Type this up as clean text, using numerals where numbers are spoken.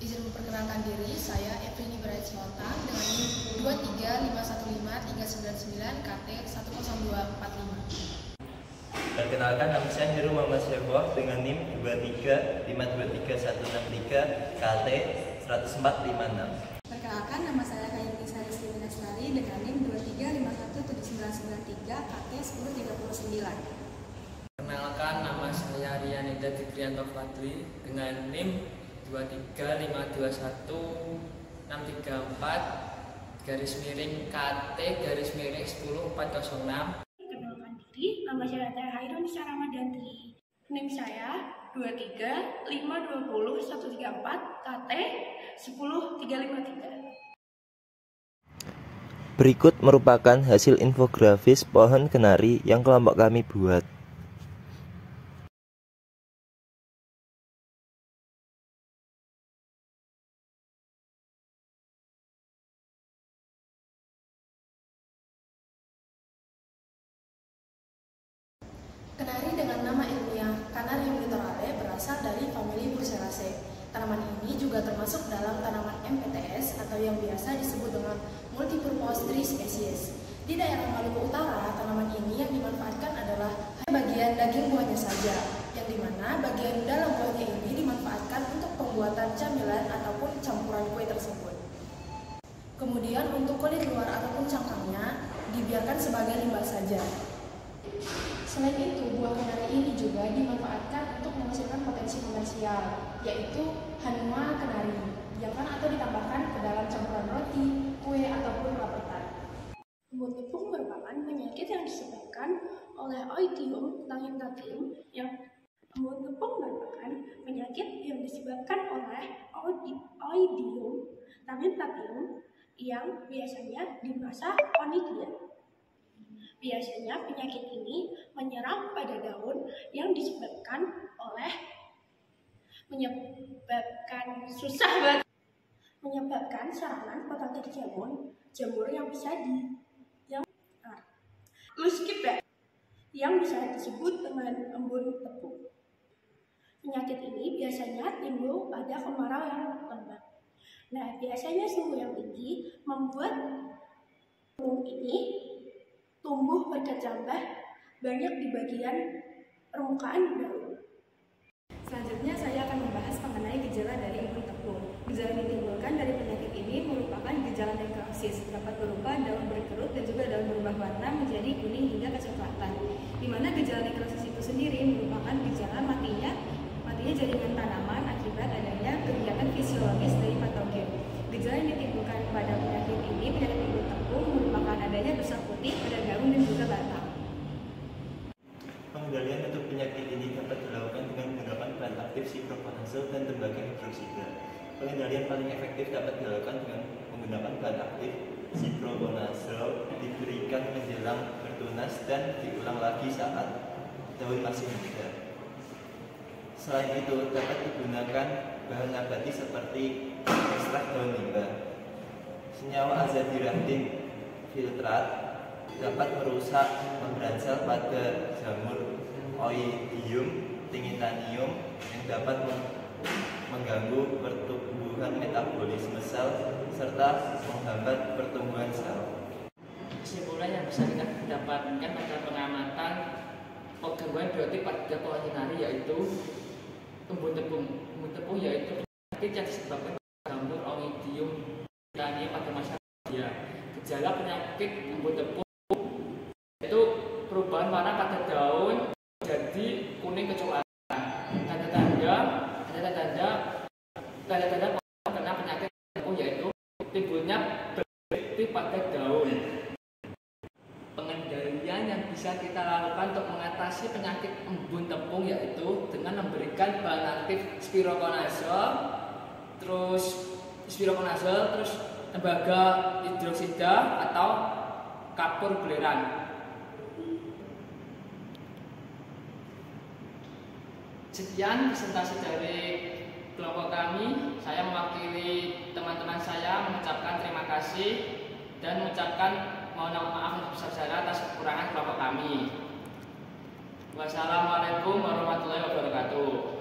Izin memperkenalkan diri, saya Evrini Bright Spontan dengan NIM 235151399 KT 10245. Perkenalkan, nama saya Heru Muhammad Syekhoh dengan NIM 235231663 KT 10456. Perkenalkan, nama saya Kayuni Sari Lestari dengan NIM 235179993 KT 1039. Perkenalkan, nama saya Rianida Tikrianto Fadli dengan NIM 2352163/KT-100406. Perkenalkan diri, nama saya Hairun Saramadantri. NIM saya 235201134 KT 10353. Berikut merupakan hasil infografis pohon kenari yang kelompok kami buat. Kenari dengan nama ilmiah Canarium litorale berasal dari famili Burseraceae. Tanaman ini juga termasuk dalam tanaman MPTS atau yang biasa disebut dengan multipurpose tree species. Di daerah Maluku Utara, tanaman ini yang dimanfaatkan adalah bagian daging buahnya saja, yang dimana bagian dalam buahnya ini dimanfaatkan untuk pembuatan camilan ataupun campuran kue tersebut. Kemudian untuk kulit luar ataupun cangkangnya dibiarkan sebagai limbah saja. Selain itu, buah kenari ini juga dimanfaatkan untuk menghasilkan potensi komersial, yaitu hanuma kenari, diamkan atau ditambahkan ke dalam campuran roti, kue, ataupun rapetan. Embun tepung merupakan penyakit yang disebabkan oleh Oidium tangentatium Embun tepung merupakan penyakit yang disebabkan oleh Oidium tangentatium yang biasanya di masa Onidia. Biasanya penyakit ini menyerang pada daun yang menyebabkan serangan petatik jamur yang bisa yang bisa disebut dengan embun tepung. Penyakit ini biasanya timbul pada kemarau yang lebat. Nah, biasanya suhu yang tinggi membuat embun ini tumbuh berkecambah banyak di bagian permukaan daun. Selanjutnya saya akan membahas mengenai gejala dari embun tepung. Gejala yang ditimbulkan dari penyakit ini merupakan gejala nekrosis, dapat berupa daun berkerut dan juga daun berubah warna menjadi kuning hingga kecoklatan. Di mana gejala nekrosis itu sendiri merupakan gejala matinya jaringan tanaman akibat adanya kegiatan fisiologis dari patogen. Gejala yang ditimbulkan pada penyakit embun tepung merupakan adanya dosa putih pada daun dan juga batang. Pengendalian untuk penyakit ini dapat dilakukan dengan menggunakan bahan aktif ciprofloxacin dan tembaga hidrosida. Pengendalian paling efektif dapat dilakukan dengan menggunakan bahan aktif ciprofloxacin diberikan menjelang bertunas dan diulang lagi saat daun masih muda. Selain itu, dapat digunakan bahan nabati seperti ekstrak daun limbah. Senyawa azadirachtin filtrat dapat merusak membran sel pada jamur Oidium tangentatium yang dapat mengganggu pertumbuhan metabolisme sel serta menghambat pertumbuhan sel. Kesimpulan yang bisa kita dapatkan pada pengamatan gangguan biotik pada pohon kenari yaitu embun tepung. Embun tepung yaitu penyakit yang disebabkan jamur Oidium tangentatium pada masyarakat. Gejala penyakit embun tepung yaitu perubahan warna pada daun jadi kuning kecoklatan. Tanda-tanda kena penyakit tepung yaitu timbulnya berarti pada daun. Pengendalian yang bisa kita lakukan untuk mengatasi penyakit embun tepung yaitu dengan memberikan bahan aktif spirokonazol, terus tembaga hidrosida atau kapur belerang. Sekian presentasi dari kelompok kami. Saya mewakili teman-teman saya mengucapkan terima kasih dan mengucapkan mohon maaf yang besar-besarnya atas kekurangan kelompok kami. Wassalamualaikum warahmatullahi wabarakatuh.